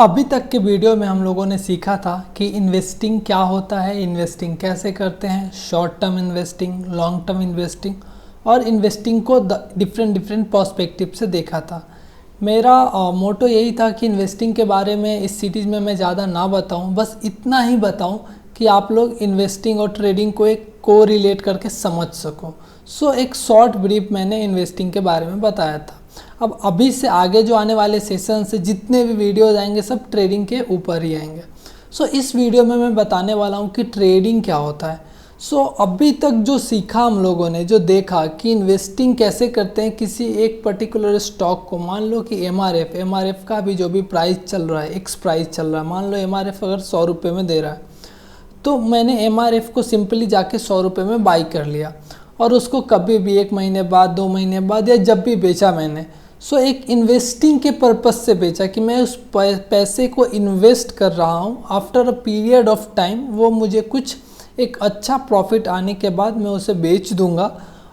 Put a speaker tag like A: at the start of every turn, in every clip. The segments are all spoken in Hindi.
A: अभी तक के वीडियो में हम लोगों ने सीखा था कि इन्वेस्टिंग क्या होता है, इन्वेस्टिंग कैसे करते हैं, short term investing, long term investing और इन्वेस्टिंग को डिफरेंट पर्सपेक्टिव से देखा था। मेरा मोटो यही था कि इन्वेस्टिंग के बारे में इस सीरीज़ में मैं ज़्यादा ना बताऊं, बस इतना ही बताऊं कि आप लोग इन्वेस्टिंग और ट्रेडिंग को एक को रिलेट करके समझ सको। एक शॉर्ट ब्रीफ मैंने इन्वेस्टिंग के बारे में बताया था। अब अभी से आगे जो आने वाले सेशन से जितने भी वीडियोज आएंगे सब ट्रेडिंग के ऊपर ही आएंगे। इस वीडियो में मैं बताने वाला हूँ कि ट्रेडिंग क्या होता है। अभी तक जो सीखा हम लोगों ने, जो देखा कि इन्वेस्टिंग कैसे करते हैं किसी एक पर्टिकुलर स्टॉक को, मान लो कि एमआरएफ का भी जो भी प्राइस चल रहा है, एक्स प्राइस चल रहा है, मान लो एमआरएफ अगर 100 रुपये में दे रहा है तो मैंने एमआरएफ को सिंपली जाके 100 रुपये में बाई कर लिया और उसको कभी भी 1 महीने बाद, 2 महीने बाद या जब भी बेचा मैंने, एक इन्वेस्टिंग के पर्पस से बेचा कि मैं उस पैसे को इन्वेस्ट कर रहा हूँ। After a period of time वो मुझे कुछ एक अच्छा प्रॉफिट आने के बाद मैं उसे बेच दूंगा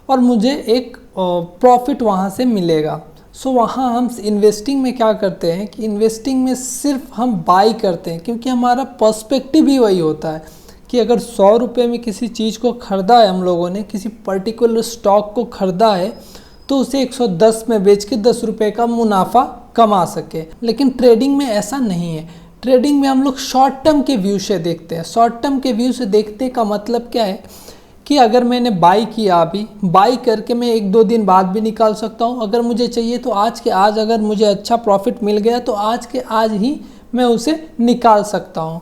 A: और मुझे एक प्रॉफिट वहाँ से मिलेगा। वहाँ हम इन्वेस्टिंग में क्या करते हैं कि इन्वेस्टिंग में सिर्फ हम बाई करते हैं, क्योंकि हमारा पर्सपेक्टिव ही वही होता है कि अगर 100 रुपये में किसी चीज़ को ख़रीदा है, हम लोगों ने किसी पर्टिकुलर स्टॉक को ख़रीदा है तो उसे 110 में बेच के 10 रुपये का मुनाफा कमा सके। लेकिन ट्रेडिंग में ऐसा नहीं है। ट्रेडिंग में हम लोग शॉर्ट टर्म के व्यू से देखते हैं। शॉर्ट टर्म के व्यू से देखने का मतलब क्या है कि अगर मैंने बाई किया, अभी बाई करके मैं 1-2 दिन बाद भी निकाल सकता हूँ। अगर मुझे चाहिए तो आज के आज अगर मुझे अच्छा प्रॉफिट मिल गया तो आज के आज ही मैं उसे निकाल सकता हूँ।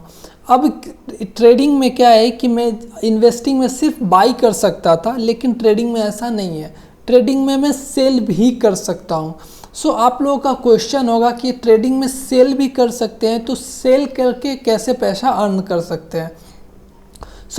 A: अब ट्रेडिंग में क्या है कि मैं इन्वेस्टिंग में सिर्फ बाई कर सकता था, लेकिन ट्रेडिंग में ऐसा नहीं है। ट्रेडिंग में मैं सेल भी कर सकता हूँ। आप लोगों का क्वेश्चन होगा कि ट्रेडिंग में सेल भी कर सकते हैं तो सेल करके कैसे पैसा अर्न कर सकते हैं।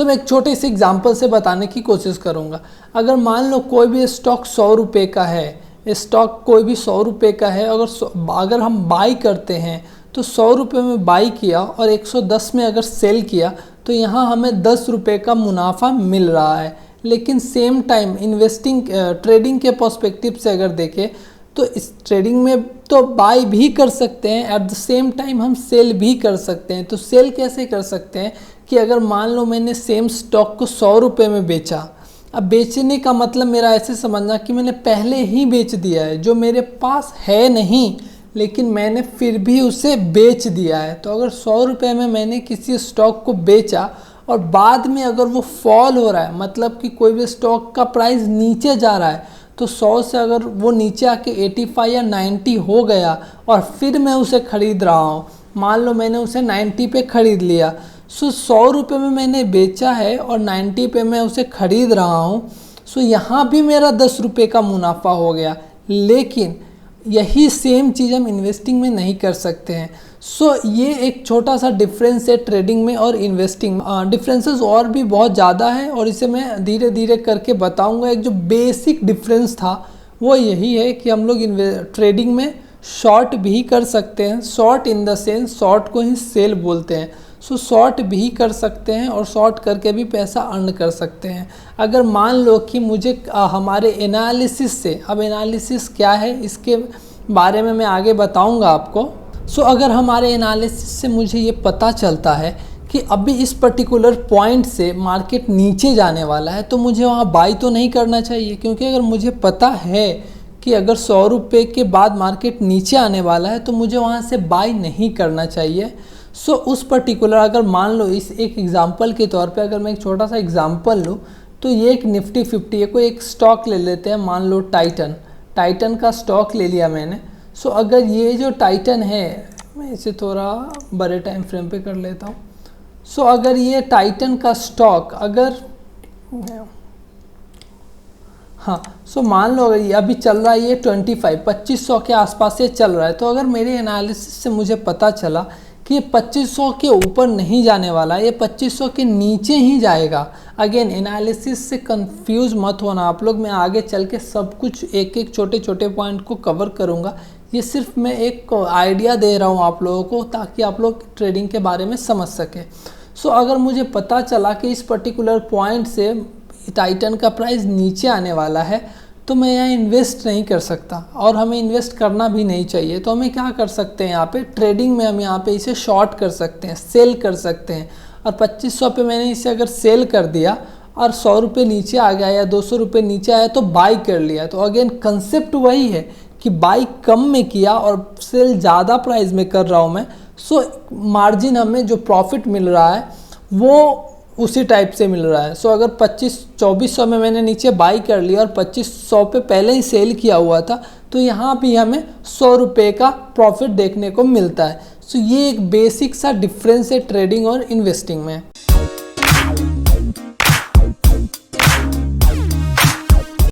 A: मैं एक छोटे से एग्जांपल से बताने की कोशिश करूँगा। अगर मान लो कोई भी स्टॉक 100 रुपये का है, स्टॉक कोई भी 100 रुपये का है, अगर हम बाई करते हैं तो 100 रुपये में बाई किया और 110 में अगर सेल किया तो यहाँ हमें 10 रुपये का मुनाफा मिल रहा है। लेकिन सेम टाइम ट्रेडिंग के पर्सपेक्टिव से अगर देखें तो इस ट्रेडिंग में तो बाई भी कर सकते हैं, एट द सेम टाइम हम सेल भी कर सकते हैं। तो सेल कैसे कर सकते हैं कि अगर मान लो मैंने सेम स्टॉक को 100 रुपये में बेचा, अब बेचने का मतलब मेरा ऐसे समझना कि मैंने पहले ही बेच दिया है, जो मेरे पास है नहीं लेकिन मैंने फिर भी उसे बेच दिया है। तो अगर 100 रुपये में मैंने किसी स्टॉक को बेचा और बाद में अगर वो फॉल हो रहा है, मतलब कि कोई भी स्टॉक का प्राइस नीचे जा रहा है, तो 100 से अगर वो नीचे आके 85 या 90 हो गया और फिर मैं उसे ख़रीद रहा हूँ, मान लो मैंने उसे 90 पे ख़रीद लिया, 100 रुपये में मैंने बेचा है और 90 पे मैं उसे ख़रीद रहा हूँ, यहाँ भी मेरा 10 रुपये का मुनाफा हो गया। लेकिन यही सेम चीज़ हम इन्वेस्टिंग में नहीं कर सकते हैं। ये एक छोटा सा डिफरेंस है ट्रेडिंग में और इन्वेस्टिंग। डिफरेंसेस और भी बहुत ज़्यादा है और इसे मैं धीरे धीरे करके बताऊंगा। एक जो बेसिक डिफरेंस था वो यही है कि हम लोग ट्रेडिंग में शॉर्ट भी कर सकते हैं। Short in the sense short को ही सेल बोलते हैं। शॉर्ट भी कर सकते हैं और शॉर्ट करके भी पैसा अर्न कर सकते हैं। अगर मान लो कि मुझे हमारे एनालिसिस से, अब एनालिसिस क्या है इसके बारे में मैं आगे बताऊंगा आपको। अगर हमारे एनालिसिस से मुझे ये पता चलता है कि अभी इस पर्टिकुलर पॉइंट से मार्केट नीचे जाने वाला है तो मुझे वहाँ बाई तो नहीं करना चाहिए, क्योंकि अगर मुझे पता है कि अगर 100 रुपये के बाद मार्केट नीचे आने वाला है तो मुझे वहाँ से बाई नहीं करना चाहिए। उस पर्टिकुलर, अगर मान लो इस एक एग्जांपल के तौर पे अगर मैं एक छोटा सा एग्जांपल लूँ तो ये एक निफ्टी 50 है। कोई एक स्टॉक ले लेते हैं, मान लो टाइटन का स्टॉक ले लिया मैंने। अगर ये जो टाइटन है, मैं इसे थोड़ा बड़े टाइम फ्रेम पे कर लेता हूँ। अगर ये टाइटन का स्टॉक मान लो अगर ये अभी चल रहा है, ये 2500 के आसपास से चल रहा है, तो अगर मेरे एनालिसिस से मुझे पता चला कि ये 2500 के ऊपर नहीं जाने वाला, ये 2500 के नीचे ही जाएगा। अगेन एनालिसिस से कंफ्यूज मत होना आप लोग, मैं आगे चल के सब कुछ एक एक छोटे छोटे पॉइंट को कवर करूँगा। ये सिर्फ मैं एक आइडिया दे रहा हूँ आप लोगों को ताकि आप लोग ट्रेडिंग के बारे में समझ सकें। अगर मुझे पता चला कि इस पर्टिकुलर पॉइंट से टाइटन का प्राइस नीचे आने वाला है तो मैं यहाँ इन्वेस्ट नहीं कर सकता और हमें इन्वेस्ट करना भी नहीं चाहिए। तो हमें क्या कर सकते हैं, यहाँ पे ट्रेडिंग में हम यहाँ पे इसे शॉर्ट कर सकते हैं, सेल कर सकते हैं। और 2500 पे मैंने इसे अगर सेल कर दिया और 100 रुपये नीचे आ गया या 200 रुपये नीचे आया तो बाई कर लिया। तो अगेन कंसेप्ट वही है कि बाई कम में किया और सेल ज़्यादा प्राइस में कर रहा हूँ मैं, सो मार्जिन हमें जो प्रॉफिट मिल रहा है वो उसी टाइप से मिल रहा है। सो अगर 2400 में मैंने नीचे बाई कर लिया और 2500 पे पहले ही सेल किया हुआ था, तो यहाँ भी हमें 100 रुपये का प्रॉफिट देखने को मिलता है। सो ये एक बेसिक सा डिफरेंस है ट्रेडिंग और इन्वेस्टिंग में।